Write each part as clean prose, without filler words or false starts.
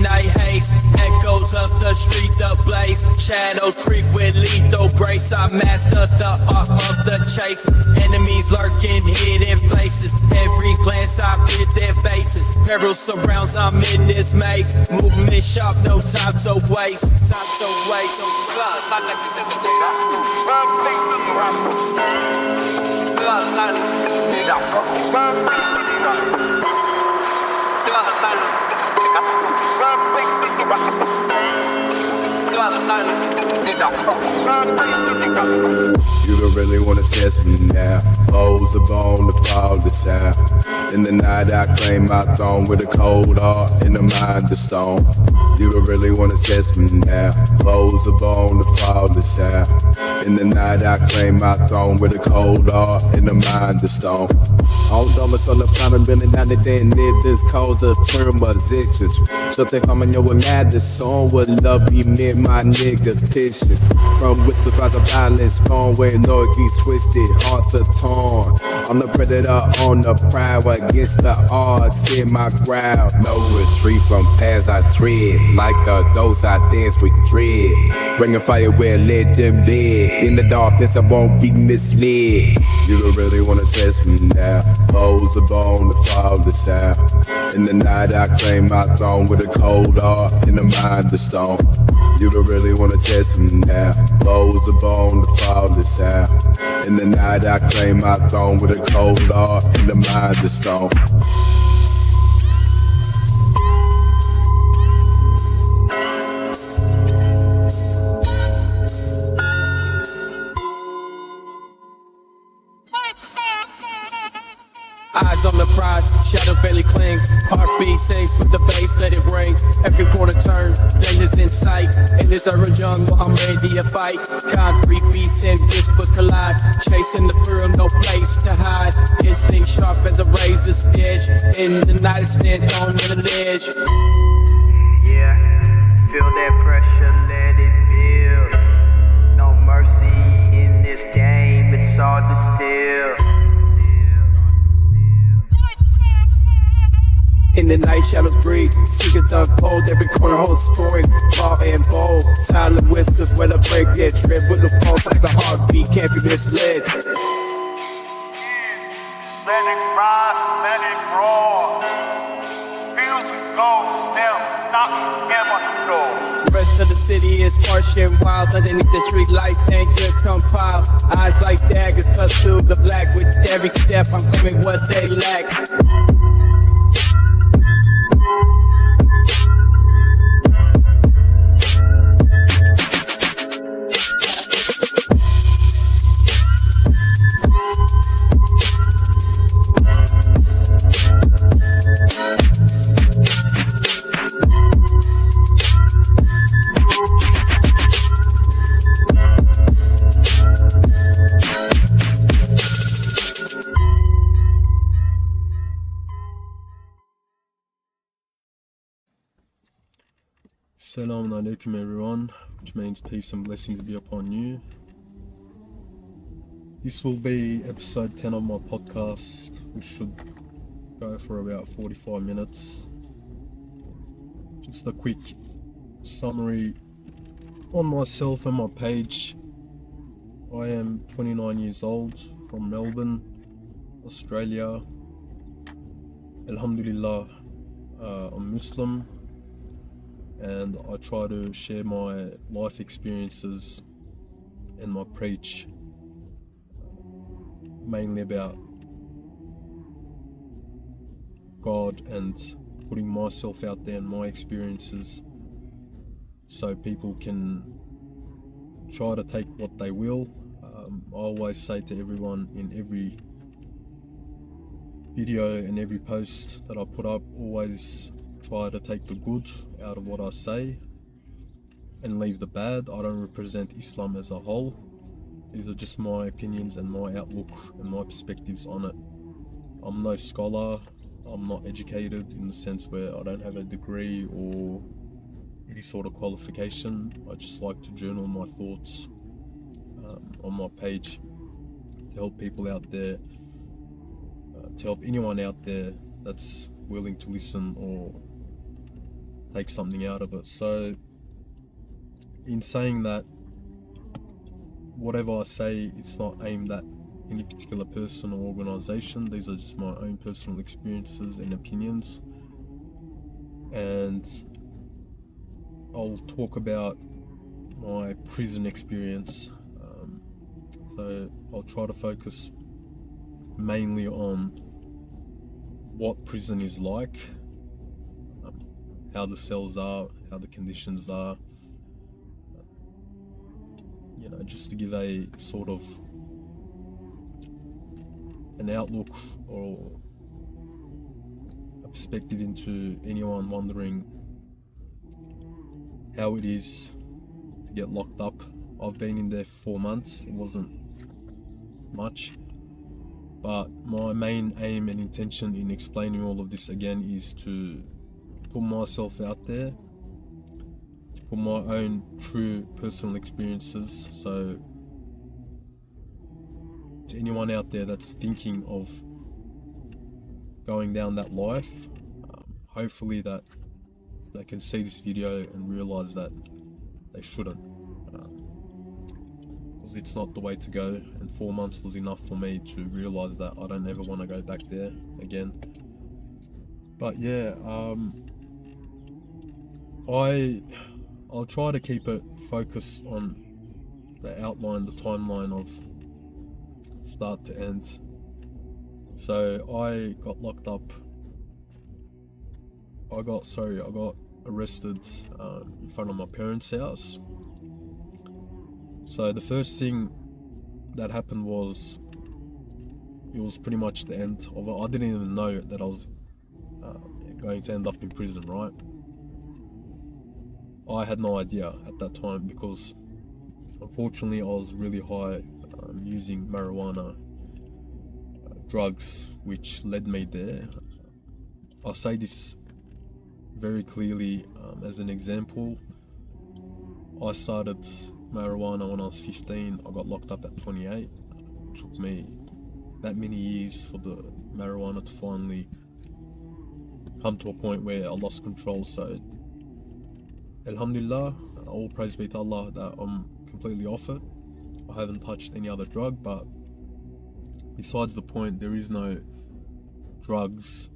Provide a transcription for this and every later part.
midnight haze, echoes of the street ablaze. Shadows creep with lethal grace. I master the art of the chase. Enemies lurking hidden places. Every glance I fit their faces. Peril surrounds, I'm in this maze. Movement sharp, no time to waste. Time to waste. You don't really wanna test me now. Foes are bone, the fall the sound. In the night I claim my throne with a cold heart and a mind of stone. You don't really wanna test me now. Foes are bone, the fall the sound. In the night I claim my throne with a cold heart and a mind of stone. All dollars on the planet, billion down the day, and this cause a term of addiction. So they coming your mad, the song would love be near my nigga tissue. From whispers rise of violence, gone where Lord keeps twisted, hearts are torn. I'm the predator on the prowl against the odds in my crowd. No retreat from paths I tread, like a ghost I dance with dread. Bringing fire where legend bled. In the darkness I won't be misled. You don't really wanna test me now. Foes are bone, the fall the sound. In the night I claim my throne with a cold heart and a mind of stone. You don't really wanna test me now. Foes are bone, the fall the sound. In the night I claim my throne with a cold heart and a mind of stone. Eyes on the prize, shadow barely cling. Heartbeat sinks with the bass, let it ring. Every corner turn, dangers in sight. In this urban jungle, I'm ready to fight. Concrete beats and whispers collide. Chasing the thrill, no place to hide. Instinct sharp as a razor's edge. In the night, I stand on the ledge. Yeah, feel that pressure, let it build. No mercy in this game, it's hard to steal. In the night, shadows breathe, secrets unfold. Every corner holds story, raw and bold. Silent whispers where the break get trip with the pulse like the heartbeat can't be misled. Let it rise, let it roar. Music goes down, not ever door. The rest of the city is harsh and wild. Underneath the street lights, anger compiled. Eyes like daggers cut through the black. With every step, I'm coming what they lack. Assalamu alaikum everyone, which means peace and blessings be upon you. This will be episode 10 of my podcast, which should go for about 45 minutes. Just a quick summary on myself and my page. I am 29 years old, from Melbourne, Australia. Alhamdulillah, I'm Muslim, and I try to share my life experiences and my preach mainly about God and putting myself out there and my experiences so people can try to take what they will. I always say to everyone in every video and every post that I put up, always try to take the good out of what I say and leave the bad. I don't represent Islam as a whole. These are just my opinions and my outlook and my perspectives on it. I'm no scholar, I'm not educated in the sense where I don't have a degree or any sort of qualification. I just like to journal my thoughts on my page to help people out there, to help anyone out there that's willing to listen or take something out of it. So in saying that, whatever I say, it's not aimed at any particular person or organization. These are just my own personal experiences and opinions, and I'll talk about my prison experience. So I'll try to focus mainly on what prison is like, how the cells are, how the conditions are, just to give a sort of an outlook or a perspective into anyone wondering how it is to get locked up. I've been in there for 4 months. It wasn't much, but my main aim and intention in explaining all of this again is to put myself out there, to put my own true personal experiences. So to anyone out there that's thinking of going down that life, hopefully that they can see this video and realize that they shouldn't, because it's not the way to go, and 4 months was enough for me to realize that I don't ever want to go back there again. But yeah, I'll try to keep it focused on the outline, the timeline of start to end. So I got locked up. I got arrested in front of my parents' house. So the first thing that happened was, it was pretty much the end of it. I didn't even know that I was going to end up in prison, right? I had no idea at that time, because unfortunately I was really high, using marijuana, drugs, which led me there. I say this very clearly as an example. I started marijuana when I was 15. I got locked up at 28. It took me that many years for the marijuana to finally come to a point where I lost control. So Alhamdulillah, all praise be to Allah that I'm completely off it. I haven't touched any other drug, but besides the point, there is no drugs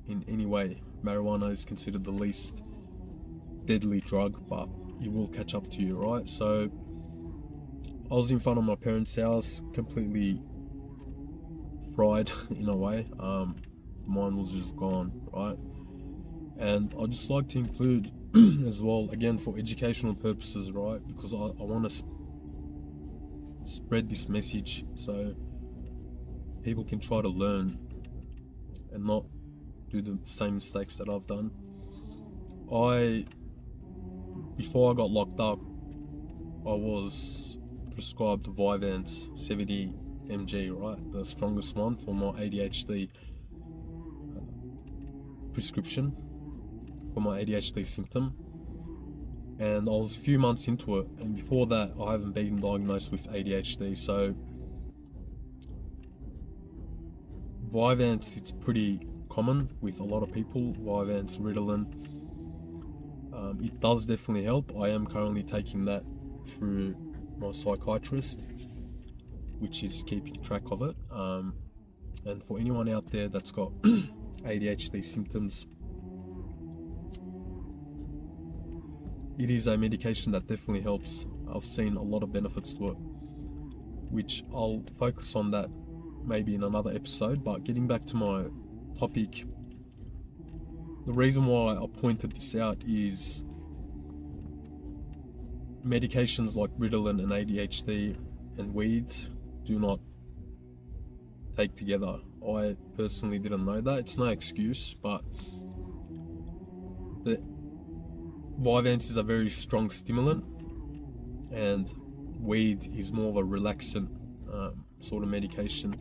in any way. Marijuana is considered the least deadly drug, but it will catch up to you, right? So I was in front of my parents' house, completely fried in a way. Mine was just gone, right? And I'd just like to include as well, again for educational purposes, right? Because I want to spread this message so people can try to learn and not do the same mistakes that I've done. Before I got locked up, I was prescribed Vyvanse 70 mg, right? The strongest one for my ADHD prescription, for my ADHD symptom. And I was a few months into it, and before that I haven't been diagnosed with ADHD. So Vyvanse, it's pretty common with a lot of people. Vyvanse, Ritalin, it does definitely help. I am currently taking that through my psychiatrist, which is keeping track of it. And for anyone out there that's got ADHD symptoms, it is a medication that definitely helps. I've seen a lot of benefits to it, which I'll focus on that maybe in another episode. But getting back to my topic, the reason why I pointed this out is medications like Ritalin and ADHD and weed do not take together. I personally didn't know that. It's no excuse, but the Vyvanse is a very strong stimulant, and weed is more of a relaxant sort of medication.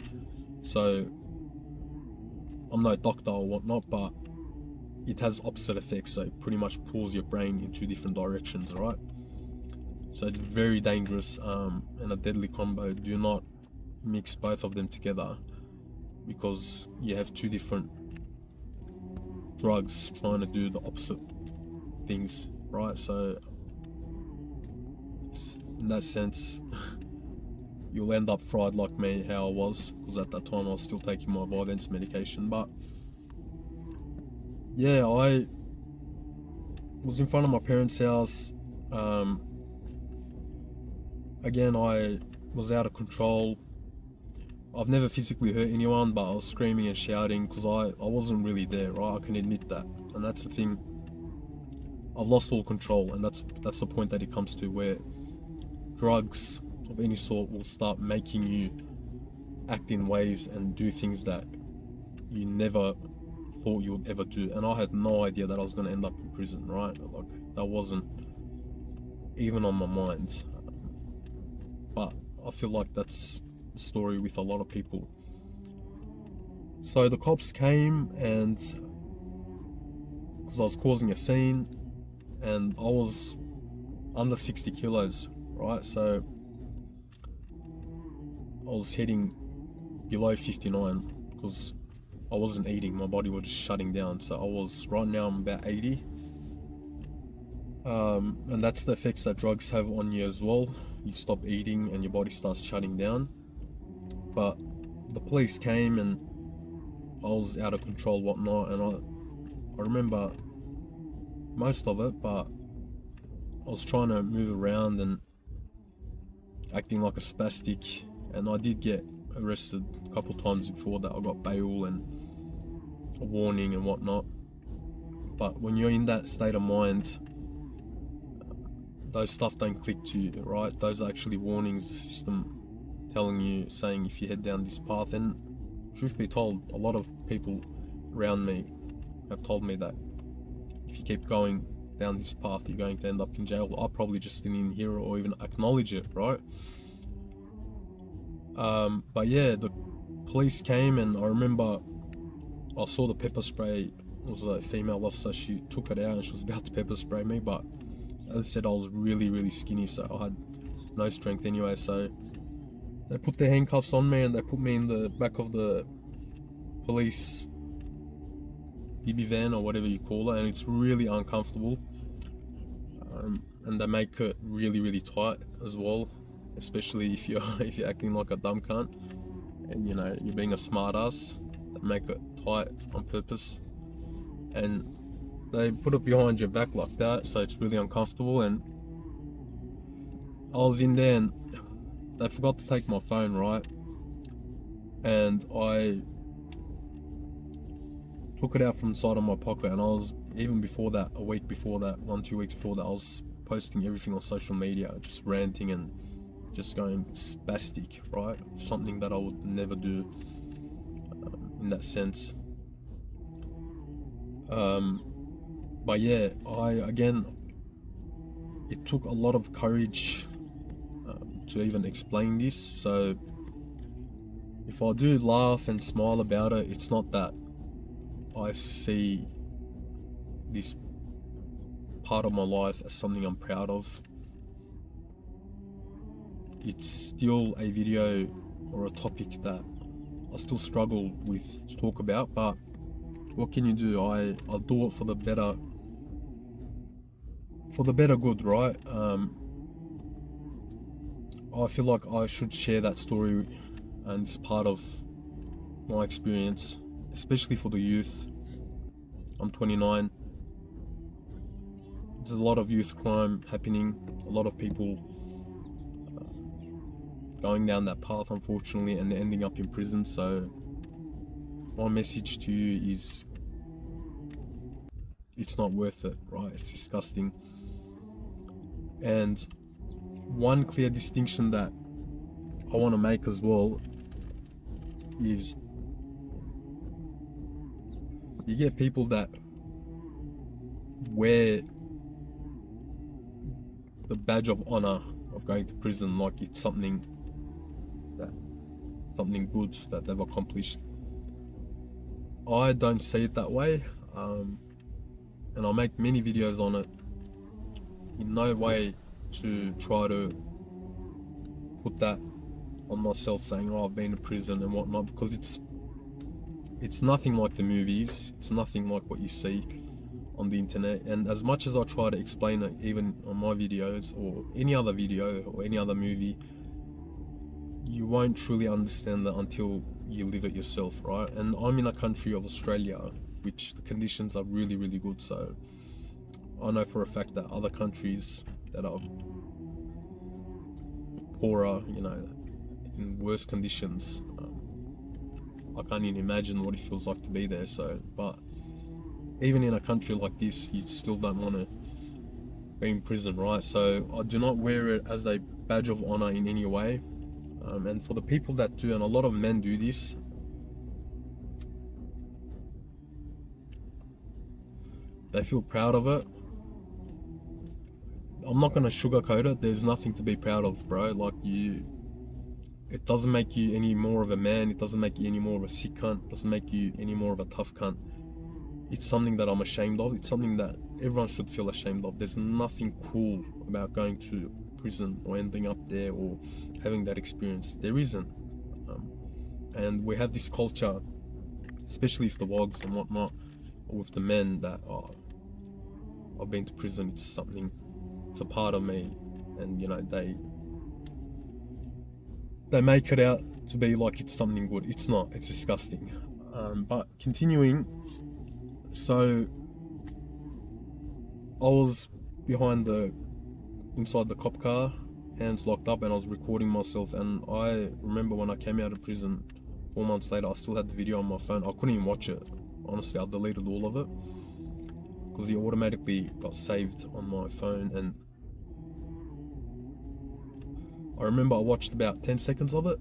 So I'm no doctor or whatnot, but it has opposite effects. So it pretty much pulls your brain in two different directions, right? So it's very dangerous and a deadly combo. Do not mix both of them together, because you have two different drugs trying to do the opposite things, right? So in that sense, you'll end up fried like me, how I was, because at that time I was still taking my Vyvanse medication. But yeah, I was in front of my parents' house. Again, I was out of control. I've never physically hurt anyone, but I was screaming and shouting because I wasn't really there, right? I can admit that. And that's the thing. I've lost all control, and that's the point that it comes to, where drugs of any sort will start making you act in ways and do things that you never thought you would ever do. And I had no idea that I was going to end up in prison, right? Like, that wasn't even on my mind. But I feel like that's the story with a lot of people. So the cops came, and because I was causing a scene, and I was under 60 kilos, right? So I was hitting below 59 because I wasn't eating, my body was just shutting down. So I was, right now I'm about 80. And that's the effects that drugs have on you as well. You stop eating and your body starts shutting down. But the police came and I was out of control, whatnot, and I remember most of it, but I was trying to move around and acting like a spastic, and I did get arrested a couple times before that. I got bail and a warning and whatnot. But when you're in that state of mind, those stuff don't click to you, right? Those are actually warnings, the system telling you, saying if you head down this path. And truth be told, a lot of people around me have told me that if you keep going down this path, you're going to end up in jail. I probably just didn't hear it or even acknowledge it, right? But yeah, the police came, and I remember I saw the pepper spray. It was a female officer. She took it out and she was about to pepper spray me, but as I said, I was really skinny, so I had no strength anyway. So they put their handcuffs on me and they put me in the back of the police BB van or whatever you call it, and it's really uncomfortable. And they make it really tight as well, especially if you're acting like a dumb cunt and you're being a smart ass. They make it tight on purpose, and they put it behind your back like that, so it's really uncomfortable. And I was in there and they forgot to take my phone, right? And I took it out from inside of my pocket, and I was, even before that, a week before that, 1-2 weeks before that, I was posting everything on social media, just ranting and just going spastic, right? Something that I would never do in that sense. But yeah, it took a lot of courage to even explain this. So if I do laugh and smile about it, it's not that I see this part of my life as something I'm proud of. It's still a video or a topic that I still struggle with to talk about, but what can you do? I'll do it for the better good, right? I feel like I should share that story, and it's part of my experience, especially for the youth. I'm 29. There's a lot of youth crime happening, a lot of people going down that path, unfortunately, and ending up in prison. So my message to you is, it's not worth it, right? It's disgusting. And one clear distinction that I want to make as well is, you get people that wear the badge of honor of going to prison like it's something good that they've accomplished. I don't see it that way, and I make many videos on it. In no way to try to put that on myself, saying, oh, I've been to prison and whatnot, because it's nothing like the movies. It's nothing like what you see on the internet, and as much as I try to explain it, even on my videos or any other video or any other movie, you won't truly understand that until you live it yourself, right? And I'm in a country of Australia, which the conditions are really, really good. So I know for a fact that other countries that are poorer, you know, in worse conditions, I can't even imagine what it feels like to be there. So, but even in a country like this, you still don't want to be in prison, right? So I do not wear it as a badge of honor in any way. And for the people that do, and a lot of men do this, they feel proud of it. I'm not going to sugarcoat it. There's nothing to be proud of, bro. Like, it doesn't make you any more of a man. It doesn't make you any more of a sick cunt. It doesn't make you any more of a tough cunt. It's something that I'm ashamed of. It's something that everyone should feel ashamed of. There's nothing cool about going to prison or ending up there or having that experience. There isn't. And we have this culture, especially with the wogs and whatnot, or with the men that are, I've been to prison. It's something, it's a part of me. And, you know, they make it out to be like it's something good. It's not. It's disgusting. But continuing, so I was inside the cop car, hands locked up, and I was recording myself. And I remember when I came out of prison 4 months later, I still had the video on my phone. I couldn't even watch it. Honestly, I deleted all of it because it automatically got saved on my phone. And I remember I watched about 10 seconds of it,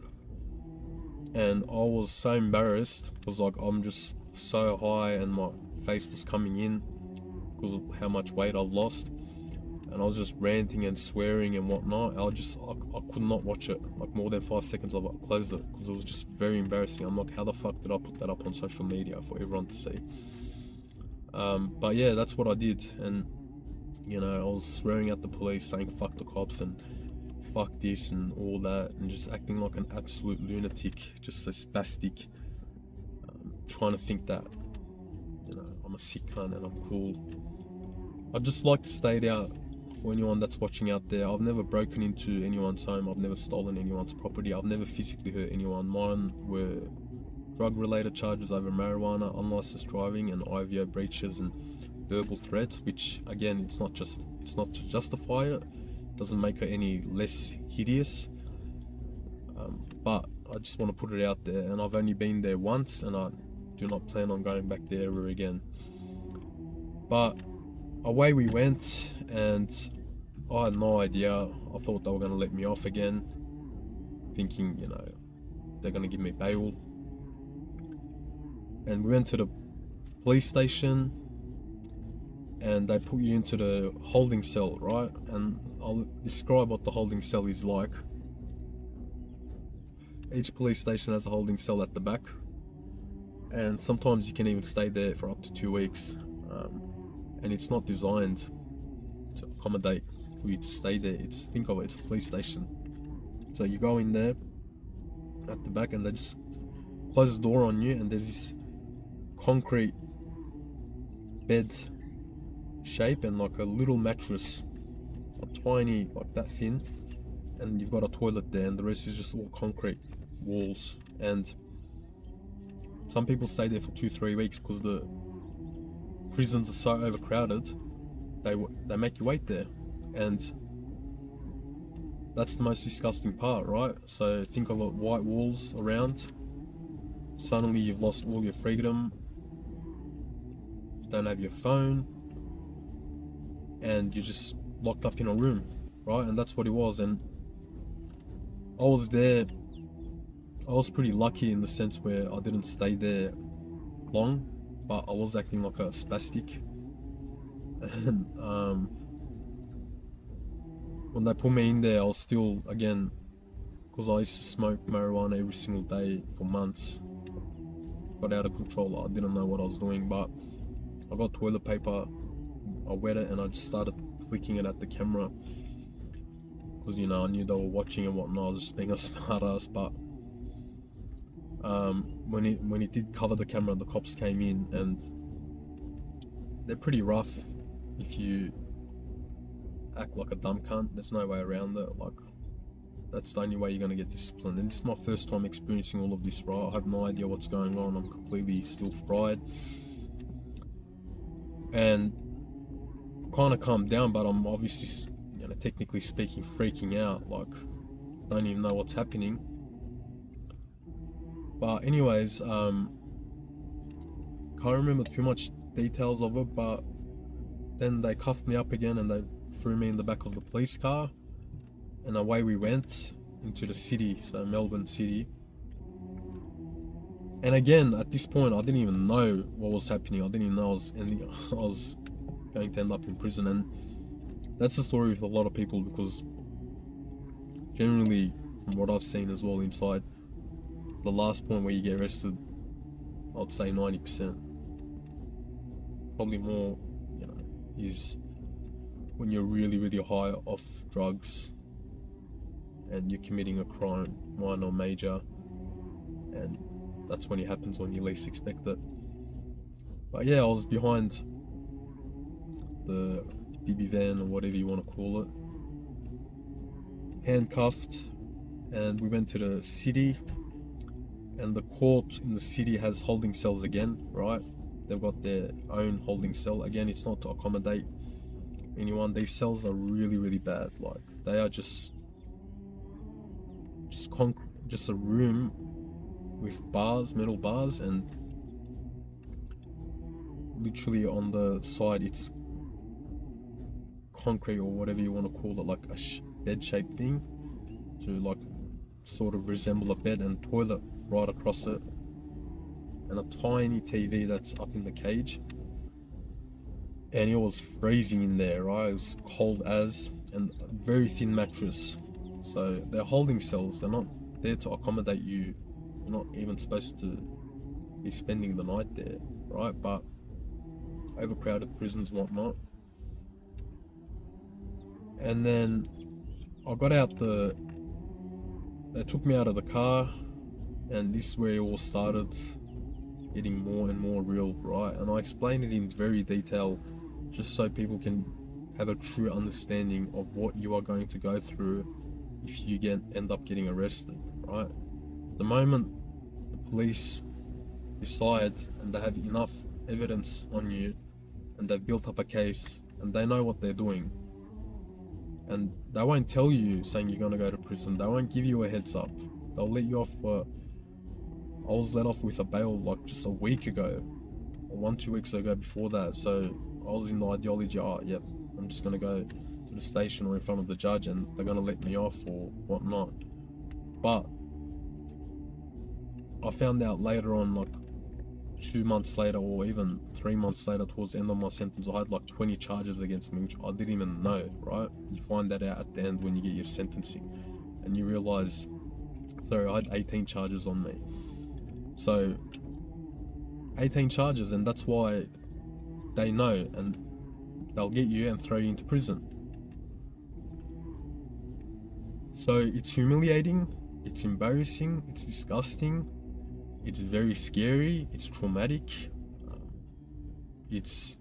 and I was so embarrassed because, like, I'm just so high and my face was coming in because of how much weight I've lost, and I was just ranting and swearing and whatnot. I could not watch it, like, more than 5 seconds of it. I closed it because it was just very embarrassing. I'm like, how the fuck did I put that up on social media for everyone to see? But yeah, that's what I did. And, you know, I was swearing at the police, saying fuck the cops and fuck this and all that, and just acting like an absolute lunatic, just so spastic, trying to think that, you know, I'm a sick cunt and I'm cool. I'd just like to state out for anyone that's watching out there, I've never broken into anyone's home, I've never stolen anyone's property, I've never physically hurt anyone. Mine were drug-related charges over marijuana, unlicensed driving, and IVO breaches and verbal threats, which, again, it's not to justify it, doesn't make it any less hideous, but I just want to put it out there. And I've only been there once, and I do not plan on going back there ever again. But away we went, and I had no idea. I thought they were going to let me off again, thinking, you know, they're going to give me bail. And we went to the police station, and they put you into the holding cell, right? And I'll describe what the holding cell is like. Each police station has a holding cell at the back, and sometimes you can even stay there for up to 2 weeks. And it's not designed to accommodate for you to stay there. Think of it, it's a police station. So you go in there at the back, and they just close the door on you, and there's this concrete bed shape and like a little mattress, a tiny, like that thin, and you've got a toilet there, and the rest is just all concrete walls. And some people stay there for 2-3 weeks because the prisons are so overcrowded, they make you wait there. And that's the most disgusting part, right? So think of it, white walls around, suddenly you've lost all your freedom, you don't have your phone, and you're just locked up in a room, right? And that's what it was. And I was there, I was pretty lucky in the sense where I didn't stay there long, but I was acting like a spastic. And when they put me in there, I was still, again, because I used to smoke marijuana every single day for months, got out of control. I didn't know what I was doing, but I got toilet paper, I wet it, and I just started flicking it at the camera because, you know, I knew they were watching and whatnot. I was just being a smart ass. But when it did cover the camera, the cops came in, and they're pretty rough if you act like a dumb cunt. There's no way around it. Like, that's the only way you're gonna get disciplined. And this is my first time experiencing all of this, right? I have no idea what's going on. I'm completely still fried. And kind of calmed down, but I'm obviously, technically speaking, freaking out. Like, don't even know what's happening. But anyways, can't remember too much details of it, but then they cuffed me up again and they threw me in the back of the police car, and away we went into the city, so Melbourne city. And again, at this point, I didn't even know what was happening. I didn't even know I was going to end up in prison. And that's the story with a lot of people, because generally, from what I've seen as well inside, the last point where you get arrested, I'd say 90%, probably more, is when you're really, really high off drugs and you're committing a crime, minor or major, and that's when it happens when you least expect it. But yeah, I was behind the DB van, or whatever you want to call it, handcuffed, and we went to the city. And the court in the city has holding cells again, right? They've got their own holding cell. Again, it's not to accommodate anyone. These cells are really, really bad. Like, they are just a room with bars, metal bars, and literally on the side it's concrete, or whatever you want to call it, like a bed-shaped thing to like sort of resemble a bed, and toilet right across it, and a tiny TV that's up in the cage. And it was freezing in there, right? It was cold as, and a very thin mattress. So they're holding cells, they're not there to accommodate you. You're not even supposed to be spending the night there, right? But overcrowded prisons and whatnot. And then I got out they took me out of the car, and this is where it all started getting more and more real, right? And I explained it in very detail, just so people can have a true understanding of what you are going to go through if you end up getting arrested, right? The moment the police decide and they have enough evidence on you, and they've built up a case, and they know what they're doing, and they won't tell you saying you're going to go to prison. They won't give you a heads up. They'll let you off I was let off with a bail like just a week ago, or 1-2 weeks ago before that. So I was in the ideology, yep, I'm just going to go to the station or in front of the judge and they're going to let me off or whatnot. But I found out later on, like 2 months later, or even 3 months later, towards the end of my sentence, I had like 20 charges against me, which I didn't even know, right? You find that out at the end when you get your sentencing, and you realize, sorry, I had 18 charges on me. So 18 charges, and that's why they know, and they'll get you and throw you into prison. So it's humiliating, it's embarrassing, it's disgusting, it's very scary, it's traumatic. These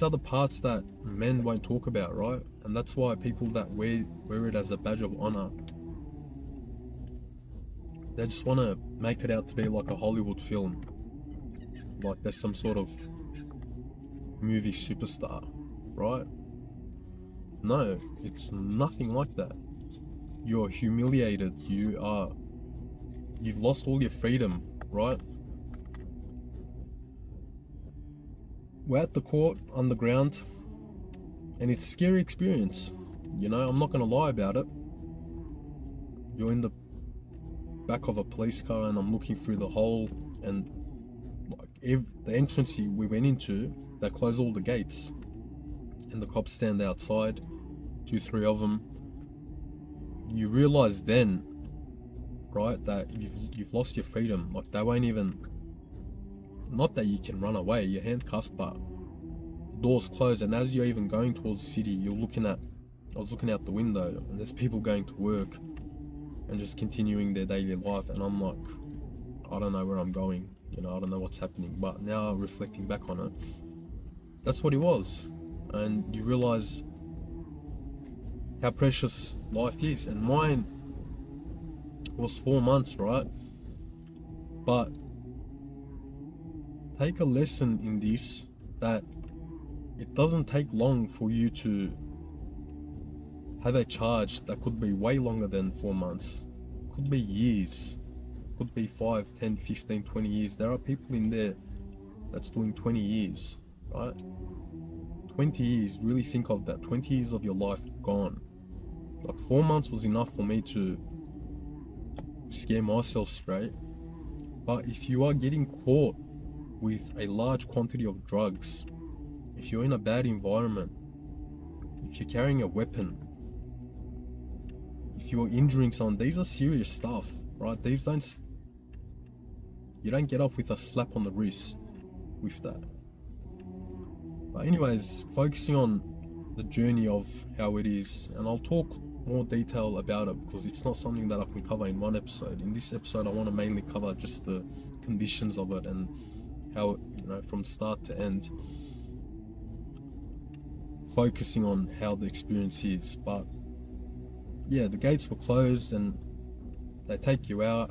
are the parts that men won't talk about, right? And that's why people that wear it as a badge of honor, they just want to make it out to be like a Hollywood film, like there's some sort of movie superstar, right? No, it's nothing like that. You're humiliated, you've lost all your freedom, right? We're at the court underground, and it's a scary experience, I'm not gonna lie about it. You're in the back of a police car, and I'm looking through the hole, and like the entrance we went into, they close all the gates, and the cops stand outside, 2-3 of them. You realize then, right, that you've lost your freedom. Like, they won't even, not that you can run away, you're handcuffed, but doors closed, and as you're even going towards the city, I was looking out the window, and there's people going to work and just continuing their daily life, and I'm like, I don't know where I'm going, I don't know what's happening. But now reflecting back on it, that's what it was. And you realize how precious life is. And mine was 4 months, right? But take a lesson in this, that it doesn't take long for you to have a charge that could be way longer than 4 months. Could be years. Could be 5, 10, 15, 20 years. There are people in there that's doing 20 years, right? 20 years, really think of that. 20 years of your life gone. Like 4 months was enough for me to scare myself straight. But if you are getting caught with a large quantity of drugs, if you're in a bad environment, if you're carrying a weapon, if you're injuring someone, these are serious stuff, right? You don't get off with a slap on the wrist with that. But anyways, focusing on the journey of how it is, and I'll talk more detail about it because it's not something that I can cover in one episode. In this episode, I want to mainly cover just the conditions of it and how, from start to end, focusing on how the experience is. But yeah, the gates were closed and they take you out.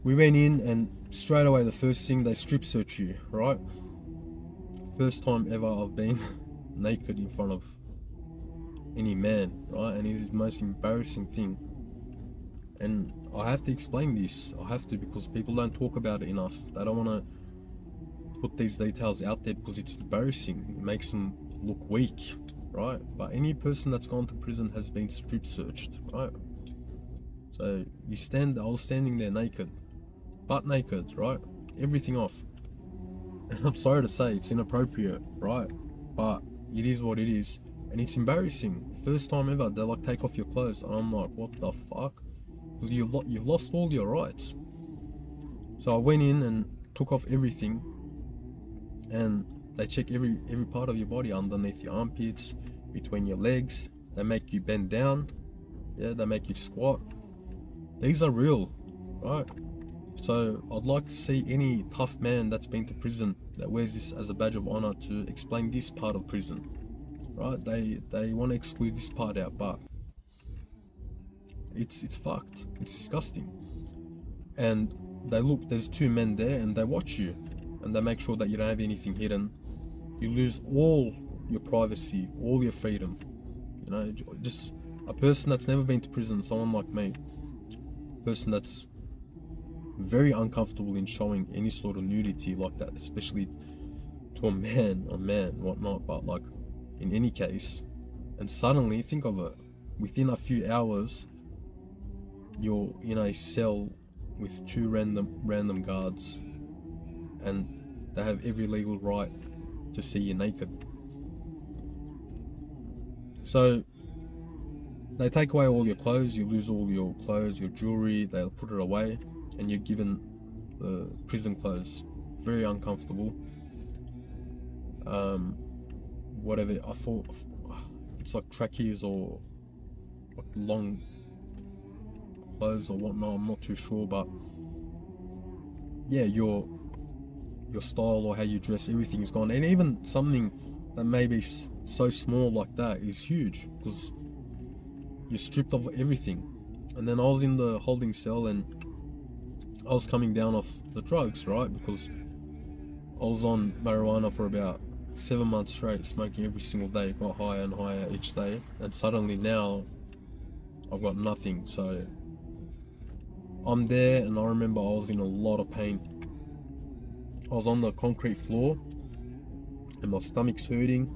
We went in and straight away the first thing, they strip search you, right? First time ever I've been naked in front of any man, right? And it is the most embarrassing thing. And I have to explain this. I have to, because people don't talk about it enough. They don't want to put these details out there because it's embarrassing. It makes them look weak, right? But any person that's gone to prison has been strip searched, right? So I was standing there naked, butt naked, right? Everything off. And I'm sorry to say, it's inappropriate, right? But it is what it is. And it's embarrassing. First time ever, they're like, take off your clothes. And I'm like, what the fuck? Because you've lost all your rights. So I went in and took off everything. And they check every part of your body, underneath your armpits, between your legs. They make you bend down. Yeah, they make you squat. These are real, right? So I'd like to see any tough man that's been to prison that wears this as a badge of honor to explain this part of prison, right? They want to exclude this part out, but it's fucked. It's disgusting. And they look, there's two men there and they watch you and they make sure that you don't have anything hidden. You lose all your privacy, all your freedom. Just a person that's never been to prison, someone like me, a person that's very uncomfortable in showing any sort of nudity like that, especially to a man, whatnot. But like, in any case, and suddenly think of it, within a few hours, you're in a cell with two random guards, and they have every legal right to see you naked. So they take away all your clothes, you lose all your clothes, your jewelry, they'll put it away, and you're given the prison clothes. Very uncomfortable. Whatever, I thought it's like trackies or like long clothes or whatnot, I'm not too sure, but yeah, your style or how you dress, everything's gone. And even something that may be so small like that is huge, because you're stripped of everything. And then I was in the holding cell and I was coming down off the drugs, right? Because I was on marijuana for about 7 months straight, smoking every single day, got higher and higher each day, and suddenly now I've got nothing. So I'm there, and I remember I was in a lot of pain. I was on the concrete floor and my stomach's hurting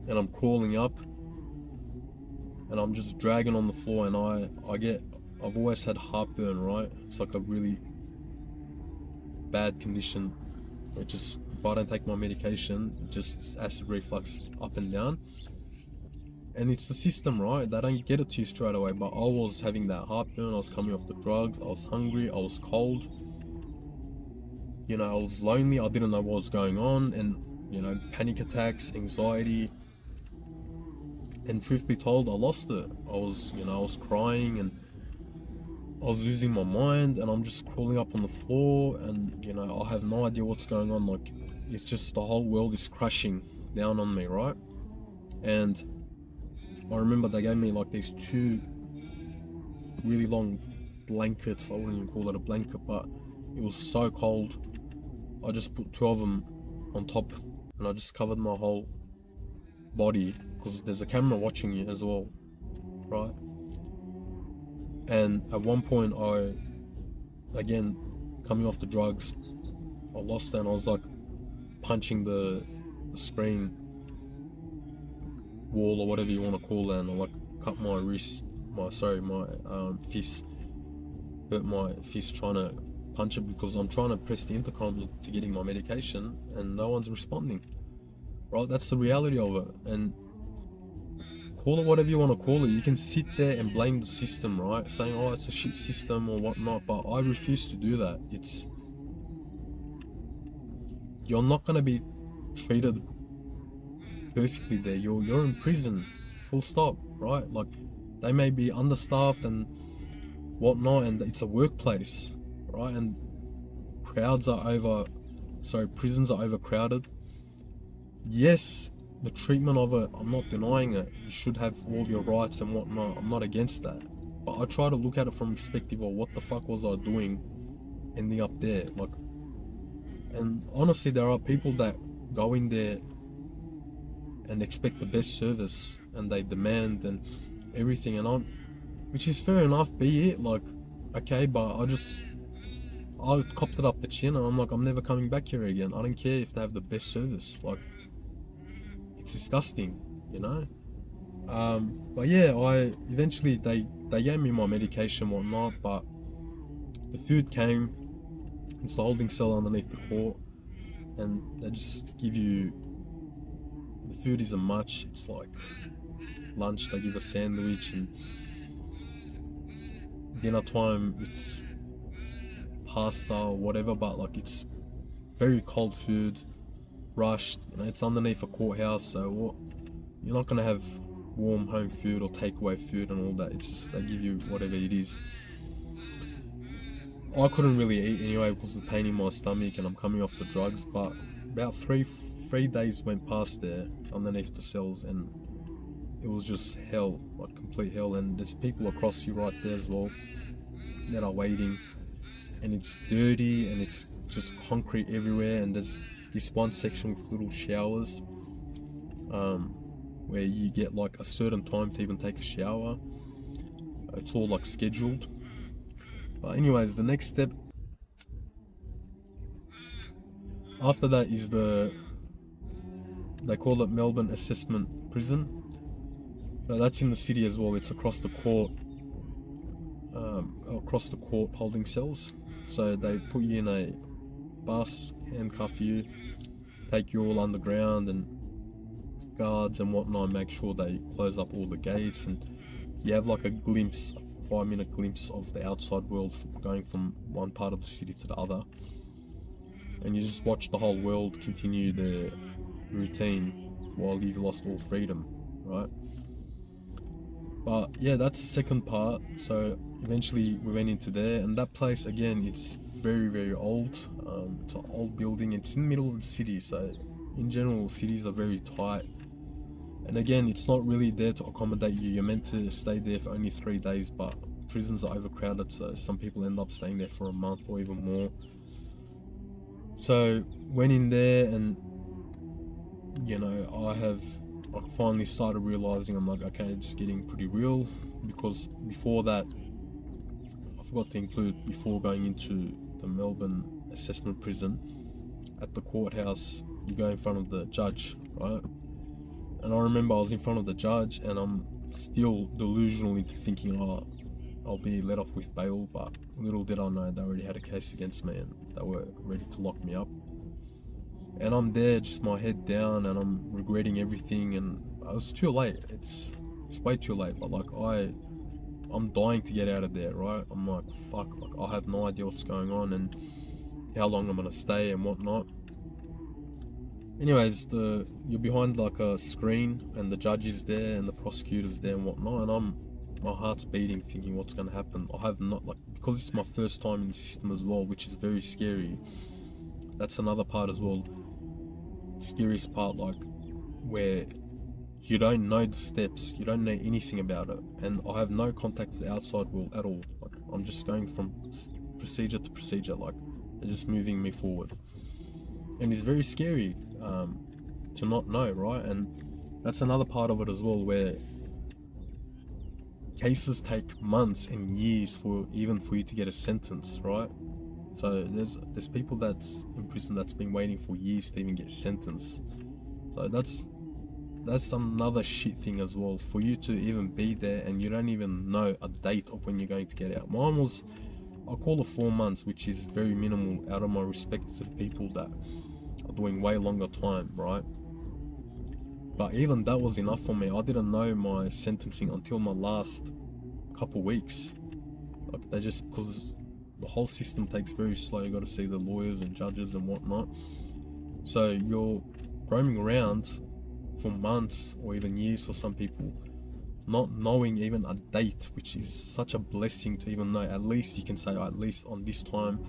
and I'm crawling up and I'm just dragging on the floor, and I've always had heartburn, right? It's like a really bad condition. It just, if I don't take my medication, just acid reflux up and down. And it's the system, right? They don't get it to you straight away, but I was having that heartburn, I was coming off the drugs, I was hungry, I was cold. I was lonely, I didn't know what was going on, and panic attacks, anxiety. And truth be told, I lost it. I was crying, and I was losing my mind, and I'm just crawling up on the floor, and you know, I have no idea what's going on. Like, it's just the whole world is crashing down on me, right? And I remember they gave me like these 2 really long blankets. I wouldn't even call it a blanket, but it was so cold. I just put 2 of them on top, and I just covered my whole body, because there's a camera watching you as well, right? And at one point, I, again, coming off the drugs, I lost it, and I was like punching the screen wall or whatever you want to call it, and I like cut my wrist, my fist, hurt my fist trying to punch it, because I'm trying to press the intercom to getting my medication and no one's responding, right? That's the reality of it. And call it whatever you want to call it. You can sit there and blame the system, right? Saying, oh, it's a shit system or whatnot, but I refuse to do that. You're not going to be treated perfectly there. You're in prison, full stop, right? Like, they may be understaffed and whatnot, and it's a workplace, right? And prisons are overcrowded. Yes, the treatment of it, I'm not denying it. You should have all your rights and whatnot. I'm not against that. But I try to look at it from the perspective of what the fuck was I doing ending up there. Like, and honestly, there are people that go in there and expect the best service, and they demand and everything, and which is fair enough, be it, like, okay, but I copped it up the chin, and I'm like, I'm never coming back here again. I don't care if they have the best service. Like, it's disgusting, you know. But yeah, eventually they gave me my medication and whatnot, but the food came. It's a holding cell underneath the court, and they just give you, the food isn't much. It's like lunch, they give a sandwich, and dinner time it's pasta or whatever, but like, it's very cold food, rushed, you know. It's underneath a courthouse, so you're not gonna have warm home food or takeaway food and all that. It's just, they give you whatever it is. I couldn't really eat anyway because of the pain in my stomach, and I'm coming off the drugs. But about three days went past there underneath the cells, and it was just hell, like complete hell. And there's people across you right there as well that are waiting, and it's dirty, and it's just concrete everywhere. And there's this one section with little showers, where you get like a certain time to even take a shower. It's all like scheduled. But anyways, the next step after that is they call it Melbourne Assessment Prison. So that's in the city as well. It's across the court holding cells. So they put you in a bus, handcuff you, take you all underground, and guards and whatnot make sure they close up all the gates, and you have like a 5-minute glimpse of the outside world going from one part of the city to the other, and you just watch the whole world continue their routine while you've lost all freedom, right? But yeah, that's the second part. So eventually we went into there, and that place again, it's very, very old. It's an old building. It's in the middle of the city, so in general cities are very tight, and again, it's not really there to accommodate you. You're meant to stay there for only 3 days, but prisons are overcrowded, so some people end up staying there for a month or even more. So went in there, and you know, I finally started realizing, I'm like, okay, it's getting pretty real, because before that, I forgot to include, before going into the Melbourne Assessment Prison, at the courthouse, you go in front of the judge, right? And I remember I was in front of the judge, and I'm still delusional into thinking, oh, I'll be let off with bail, but little did I know they already had a case against me, and they were ready to lock me up. And I'm there, just my head down, and I'm regretting everything, and it's too late. It's way too late. But like, I'm dying to get out of there, right? I'm like, fuck, like, I have no idea what's going on and how long I'm gonna stay and whatnot. Anyways, you're behind like a screen, and the judge is there and the prosecutor's there and whatnot, and I'm my heart's beating, thinking what's going to happen. I have not, like, because it's my first time in the system as well, which is very scary. That's another part as well, scariest part, like, where you don't know the steps, you don't know anything about it, and I have no contact with the outside world at all. Like, I'm just going from procedure to procedure, like, they're just moving me forward, and it's very scary to not know, right? And that's another part of it as well, where cases take months and years for you to get a sentence, right? So there's people that's in prison that's been waiting for years to even get sentenced. So that's another shit thing as well, for you to even be there and you don't even know a date of when you're going to get out. Mine was, I call it 4 months, which is very minimal out of my respect to the people that are doing way longer time, right? But even that was enough for me. I didn't know my sentencing until my last couple weeks. Like, they just, because the whole system takes very slow, you got to see the lawyers and judges and whatnot. So you're roaming around for months or even years for some people, not knowing even a date, which is such a blessing to even know. At least you can say, at least on this time,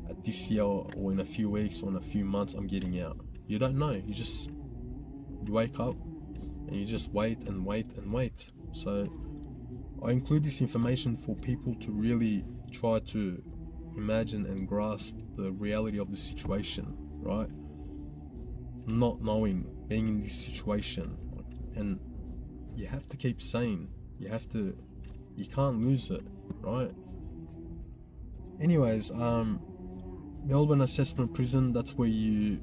at this year, or in a few weeks or in a few months, I'm getting out. You don't know. You wake up and you just wait and wait and wait. So I include this information for people to really try to imagine and grasp the reality of the situation, right? Not knowing, being in this situation, and you have to keep sane. You can't lose it, right? Anyways, Melbourne Assessment Prison, that's where you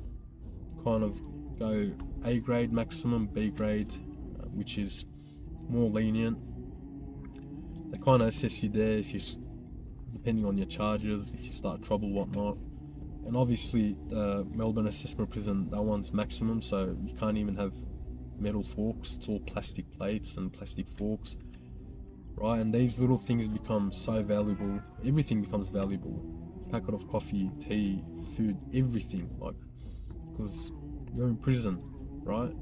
kind of go A grade maximum, B grade, which is more lenient. They kind of assess you there if you, depending on your charges, if you start trouble, whatnot. And obviously the Melbourne Assessment Prison, that one's maximum, so you can't even have metal forks. It's all plastic plates and plastic forks, right? And these little things become so valuable. Everything becomes valuable. Packet of coffee, tea, food, everything, like, because you're in prison, right?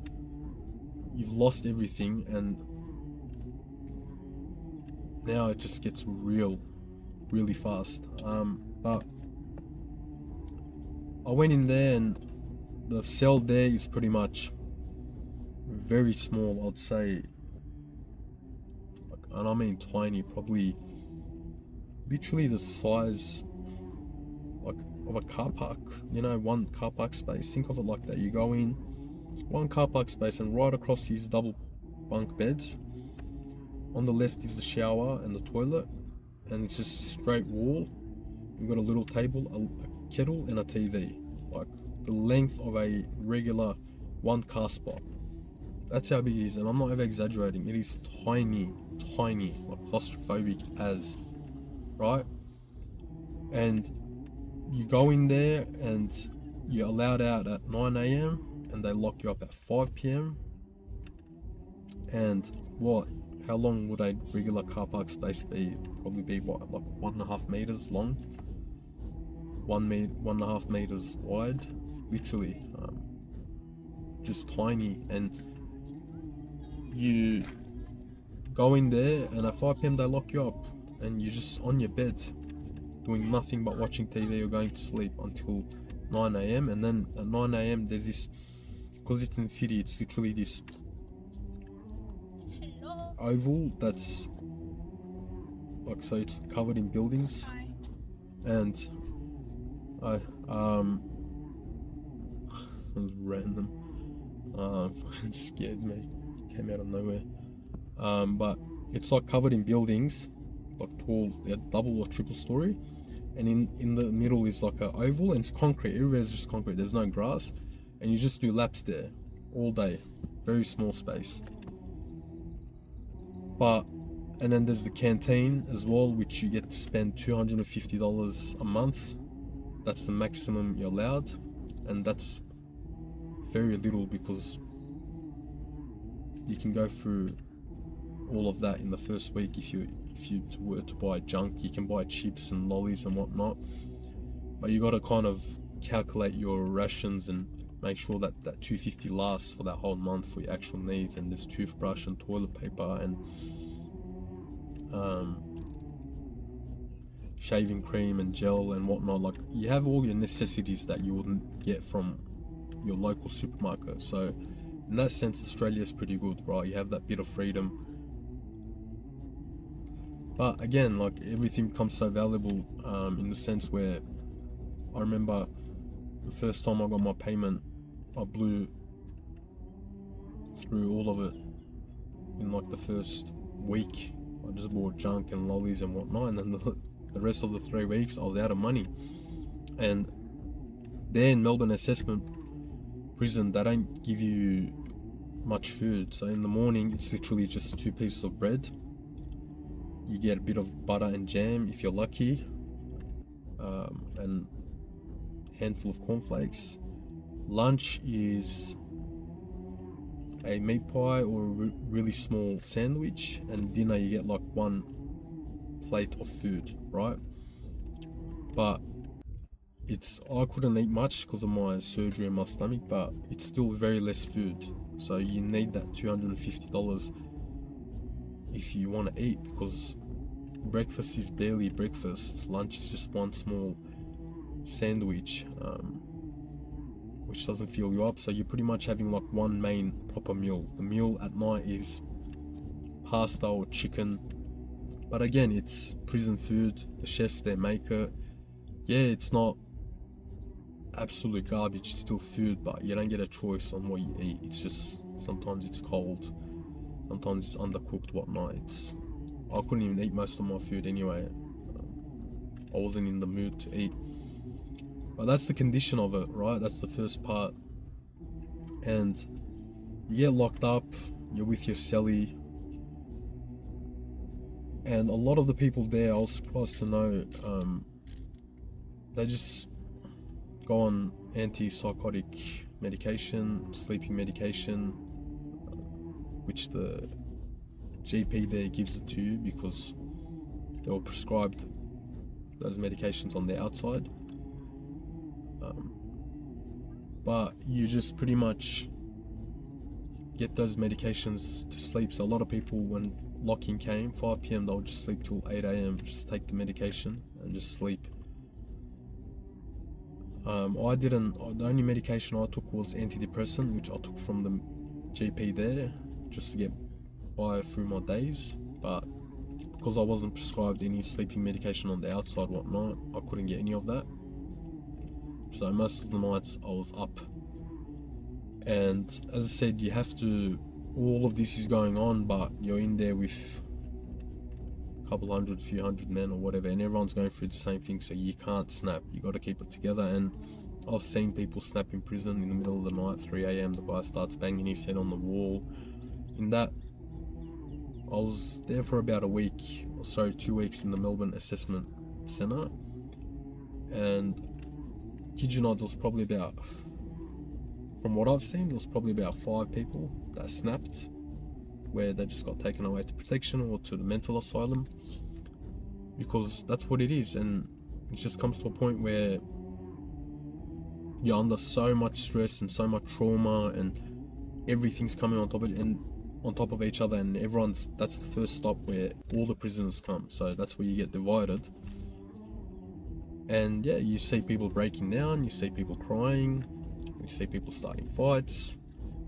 You've lost everything, and now it just gets real, really fast. But I went in there, and the cell there is pretty much very small, I'd say, and I mean tiny, probably literally the size, like, of a car park, you know, one car park space. Think of it like that. You go in one car park space, and right across these double bunk beds, on the left is the shower and the toilet, and it's just a straight wall. You've got a little table, a kettle, and a TV, like the length of a regular one car spot. That's how big it is, and I'm not ever exaggerating. It is tiny, like claustrophobic as, right? And you go in there and you're allowed out at 9 a.m. and they lock you up at 5 p.m. And how long would a regular car park space be? Probably be like 1.5 meters long, 1.5 meters wide, literally, just tiny. And you go in there, and at 5 p.m. they lock you up, and you're just on your bed doing nothing but watching TV or going to sleep until 9 a.m. And then at 9 a.m. there's this, because it's in the city, it's literally this oval that's like, so it's covered in buildings. And it was random, it scared me, came out of nowhere. But it's like covered in buildings, like tall, double or triple story, and in the middle is like a oval, and it's concrete. Everywhere's just concrete, there's no grass, and you just do laps there all day. Very small space. And then there's the canteen as well, which you get to spend $250 a month. That's the maximum you're allowed, and that's very little, because you can go through all of that in the first week. If you were to buy junk, you can buy chips and lollies and whatnot, but you got to kind of calculate your rations and make sure that that $250 lasts for that whole month for your actual needs. And there's toothbrush and toilet paper and shaving cream and gel and whatnot. Like, you have all your necessities that you wouldn't get from your local supermarket. So in that sense, Australia is pretty good, right? You have that bit of freedom. But again, like, everything becomes so valuable in the sense where I remember the first time I got my payment, I blew through all of it in like the first week. I just bought junk and lollies and whatnot, and then the rest of the 3 weeks I was out of money. And then Melbourne assessment prison, they don't give you much food. So in the morning, it's literally just 2 pieces of bread. You get a bit of butter and jam if you're lucky, and a handful of cornflakes. Lunch is a meat pie or a really small sandwich, and dinner you get like 1 plate of food, right? But I couldn't eat much because of my surgery in my stomach, but it's still very less food. So you need that $250 if you want to eat, because breakfast is barely breakfast. Lunch is just 1 small sandwich, which doesn't fill you up. So you're pretty much having like 1 main proper meal. The meal at night is pasta or chicken, but again, it's prison food. The chefs there make it. Yeah, it's not absolute garbage, it's still food, but you don't get a choice on what you eat. It's just, sometimes it's cold, sometimes it's undercooked, whatnot. I couldn't even eat most of my food anyway. I wasn't in the mood to eat. But that's the condition of it, right? That's the first part. And you get locked up, you're with your cellie, and a lot of the people there, I was surprised to know, they just go on antipsychotic medication, sleeping medication, which the GP there gives it to you because they were prescribed those medications on the outside. But you just pretty much get those medications to sleep. So a lot of people, when lock-in came, 5 p.m, they'll just sleep till 8 a.m, just take the medication and just sleep. I didn't. The only medication I took was antidepressant, which I took from the GP there, just to get by through my days. But because I wasn't prescribed any sleeping medication on the outside, whatnot, I couldn't get any of that. So most of the nights I was up. And as I said, you have to, all of this is going on, but you're in there with a couple hundred, few hundred men or whatever, and everyone's going through the same thing, so you can't snap. You got to keep it together. And I've seen people snap in prison in the middle of the night, 3 a.m, the guy starts banging his head on the wall. In that, I was there for about a week, or so, 2 weeks in the Melbourne Assessment Centre, and kid you not, there was probably about, from what I've seen, there was probably about 5 people that snapped, where they just got taken away to protection or to the mental asylum, because that's what it is. And it just comes to a point where you're under so much stress and so much trauma, and everything's coming on top of it and on top of each other, and that's the first stop where all the prisoners come. So that's where you get divided. And yeah, you see people breaking down, you see people crying, you see people starting fights,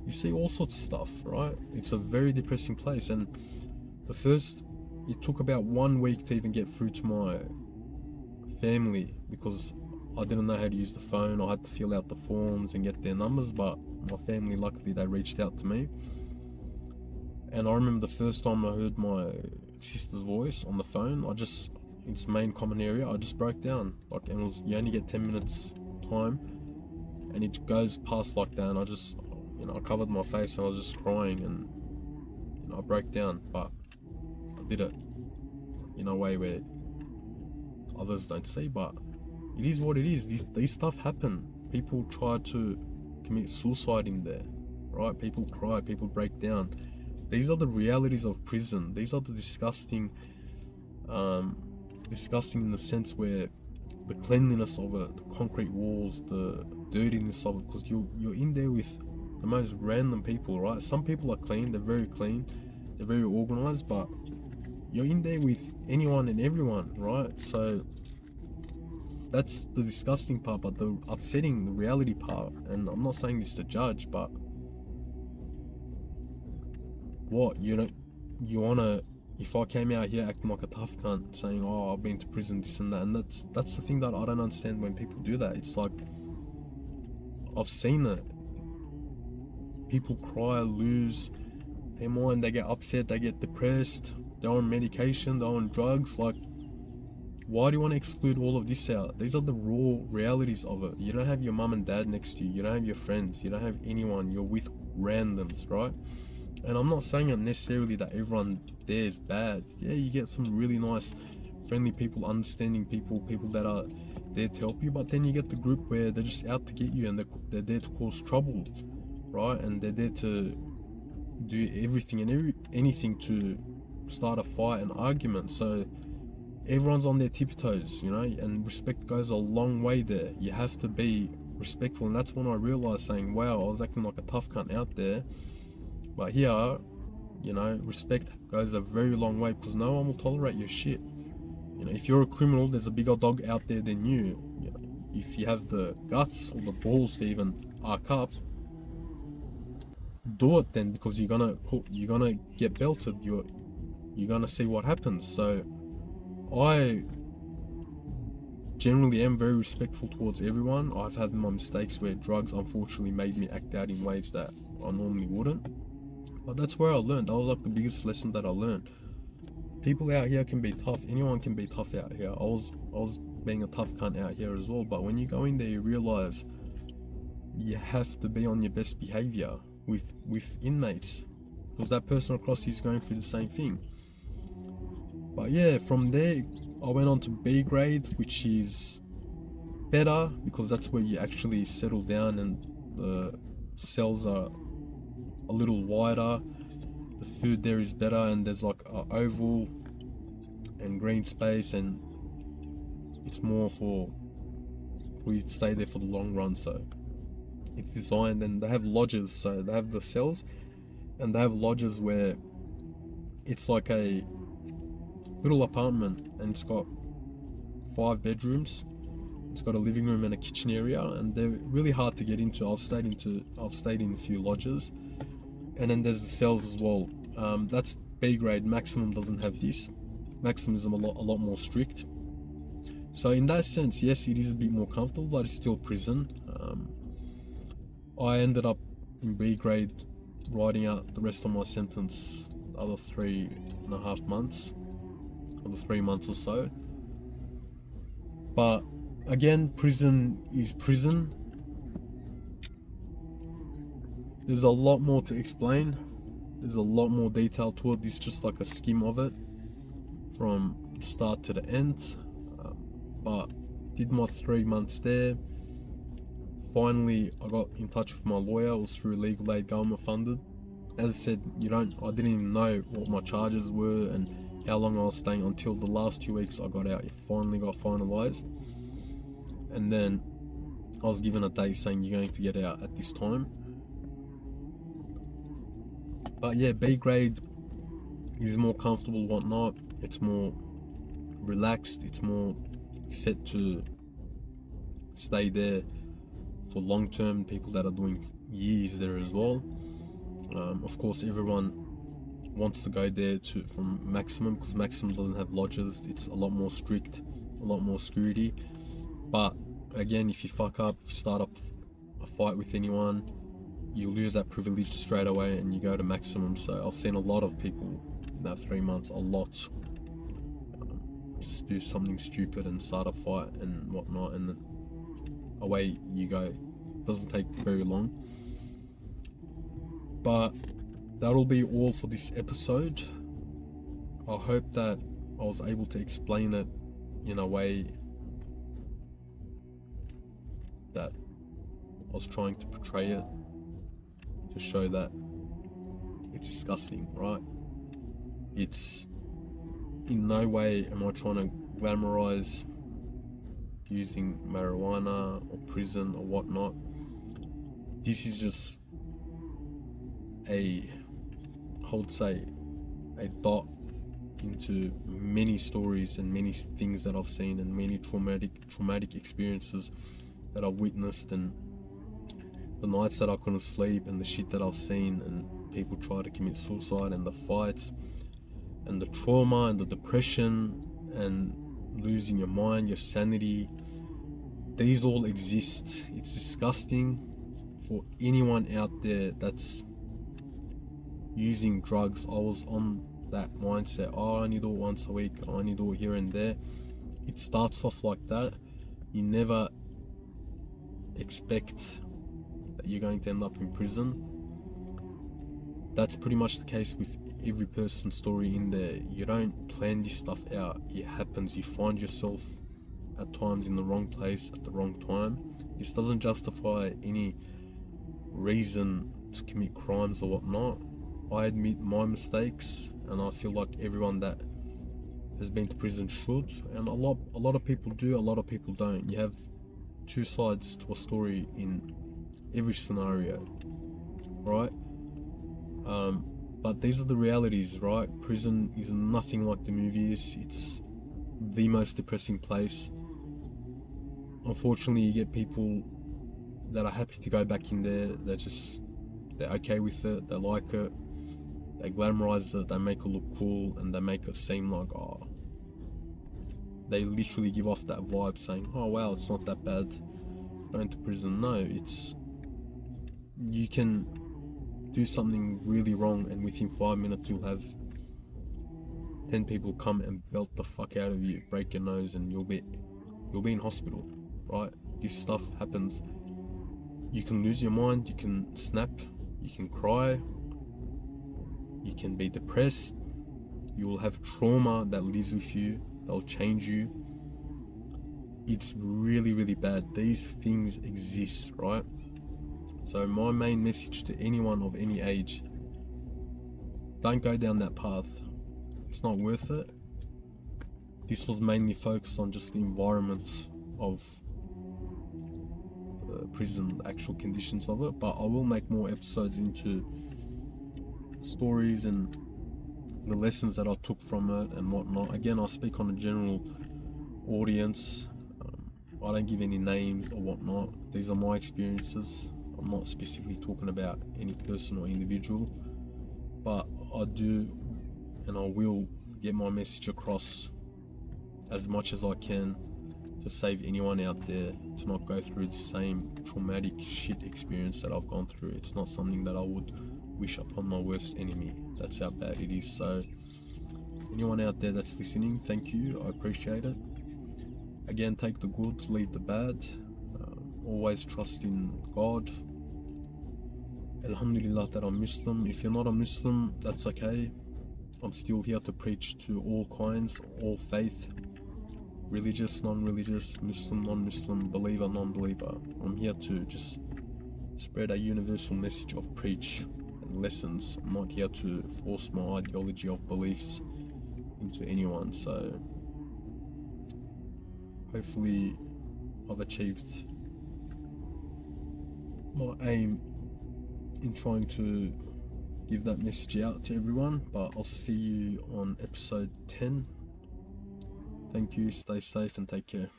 you see all sorts of stuff, right? It's a very depressing place. And it took about 1 week to even get through to my family, because I didn't know how to use the phone. I had to fill out the forms and get their numbers, but my family, luckily, they reached out to me. And I remember the first time I heard my sister's voice on the phone, it's main common area, I just broke down. Like, and you only get 10 minutes time, and it goes past like that, and I covered my face and I was just crying, and I broke down. But I did it in a way where others don't see, but it is what it is. These stuff happen. People try to commit suicide in there, right? People cry, people break down. These are the realities of prison. These are the disgusting in the sense where the cleanliness of it, the concrete walls, the dirtiness of it, because you're in there with the most random people, right? Some people are clean, they're very organized, but you're in there with anyone and everyone, right? So that's the disgusting part, but the upsetting, the reality part. And I'm not saying this to judge, but what, you wanna, if I came out here acting like a tough cunt, saying, oh, I've been to prison, this and that, and that's the thing that I don't understand when people do that. It's like, I've seen it. People cry, lose their mind, they get upset, they get depressed, they're on medication, they're on drugs. Like, why do you want to exclude all of this out? These are the raw realities of it. You don't have your mum and dad next to you, you don't have your friends, you don't have anyone, you're with randoms, right? And I'm not saying it necessarily that everyone there is bad. Yeah, you get some really nice, friendly people, understanding people, people that are there to help you, but then you get the group where they're just out to get you, and they're there to cause trouble, right? And they're there to do everything and anything to start a fight, an argument. So everyone's on their tippy toes, and respect goes a long way there. You have to be respectful, and that's when I realized, saying, wow, I was acting like a tough cunt out there, but here, respect goes a very long way, because no one will tolerate your shit. If you're a criminal, there's a bigger dog out there than you. If you have the guts or the balls to even arc up, do it then, because you're gonna get belted. You're gonna see what happens. So I generally am very respectful towards everyone. I've had my mistakes where drugs unfortunately made me act out in ways that I normally wouldn't, but that's where I learned. That was like the biggest lesson that I learned. People out here can be tough. Anyone can be tough out here. I was being a tough cunt out here as well, but when you go in there, you realize you have to be on your best behavior with inmates, because that person across you is going through the same thing. But yeah, from there I went on to B grade, which is better because that's where you actually settle down and the cells are a little wider, the food there is better, and there's like an oval and green space, and it's more for you to stay there for the long run. So it's designed, and they have lodges, so they have the cells and they have lodges where it's like a little apartment, and it's got 5 bedrooms. It's got a living room and a kitchen area, and they're really hard to get into. I've stayed in a few lodges. And then there's the cells as well. That's B grade. Maximum doesn't have this. Maximum is a lot more strict. So in that sense, yes, it is a bit more comfortable, but it's still prison. I ended up in B grade writing out the rest of my sentence the other 3.5 months, or the 3 months or so. But again, prison is prison. There's a lot more to explain. There's a lot more detail to it. This is just like a skim of it from the start to the end. But did my 3 months there. Finally, I got in touch with my lawyer. It was through legal aid, government funded. As I said, I didn't even know what my charges were and how long I was staying until the last 2 weeks I got out. It finally got finalized. And then I was given a date saying you're going to get out at this time. But yeah, B grade is more comfortable, whatnot. It's more relaxed. It's more set to stay there for long term. People that are doing years there as well. Of course, everyone wants to go there from maximum, because maximum doesn't have lodges. It's a lot more strict, a lot more security. But again, if you fuck up, if you start up a fight with anyone, you lose that privilege straight away and you go to maximum. So I've seen a lot of people in that 3 months, just do something stupid and start a fight and whatnot, and then away you go. It doesn't take very long. But that'll be all for this episode. I hope that I was able to explain it in a way that I was trying to portray it, to show that it's disgusting, right? It's in no way am I trying to glamorize using marijuana or prison or whatnot. This is just a dot into many stories and many things that I've seen and many traumatic experiences that I've witnessed, and the nights that I couldn't sleep and the shit that I've seen, and people try to commit suicide, and the fights and the trauma and the depression and losing your mind, your sanity. These all exist. It's disgusting for anyone out there that's using drugs. I was on that mindset, oh, I only do it once a week, I only do it here and there. It starts off like that. You never expect that you're going to end up in prison. That's pretty much the case with every person's story in there. You don't plan this stuff out, it happens. You find yourself at times in the wrong place at the wrong time. This doesn't justify any reason to commit crimes or whatnot. I admit my mistakes, and I feel like everyone that has been to prison should, and a lot of people do, a lot of people don't. You have two sides to a story in every scenario, right? But these are the realities, right? Prison is nothing like the movies. It's the most depressing place. Unfortunately, you get people that are happy to go back in there. They're okay with it, they like it, they glamorize it, they make it look cool, and they make it seem like, oh, they literally give off that vibe saying, oh wow, it's not that bad going to prison. No, you can do something really wrong, and within 5 minutes you'll have 10 people come and belt the fuck out of you, break your nose, and you'll be in hospital, right? This stuff happens. You can lose your mind, you can snap, you can cry, you can be depressed, you will have trauma that lives with you, that'll change you. It's really, really bad. These things exist, right? So my main message to anyone of any age, don't go down that path. It's not worth it. This was mainly focused on just the environment of prison, the actual conditions of it, but I will make more episodes into stories and the lessons that I took from it and whatnot. Again, I speak on a general audience. I don't give any names or whatnot. These are my experiences. I'm not specifically talking about any person or individual, but I do and I will get my message across as much as I can to save anyone out there to not go through the same traumatic shit experience that I've gone through. It's not something that I would wish upon my worst enemy. That's how bad it is. So anyone out there that's listening, thank you, I appreciate it. Again, take the good, leave the bad. Always trust in God. Alhamdulillah that I'm Muslim. If you're not a Muslim, that's okay. I'm still here to preach to all kinds, all faith, religious, non-religious, Muslim, non-Muslim, believer, non-believer. I'm here to just spread a universal message of preach and lessons. I'm not here to force my ideology of beliefs into anyone. So hopefully I've achieved my aim in trying to give that message out to everyone. But I'll see you on episode 10. Thank you, stay safe and take care.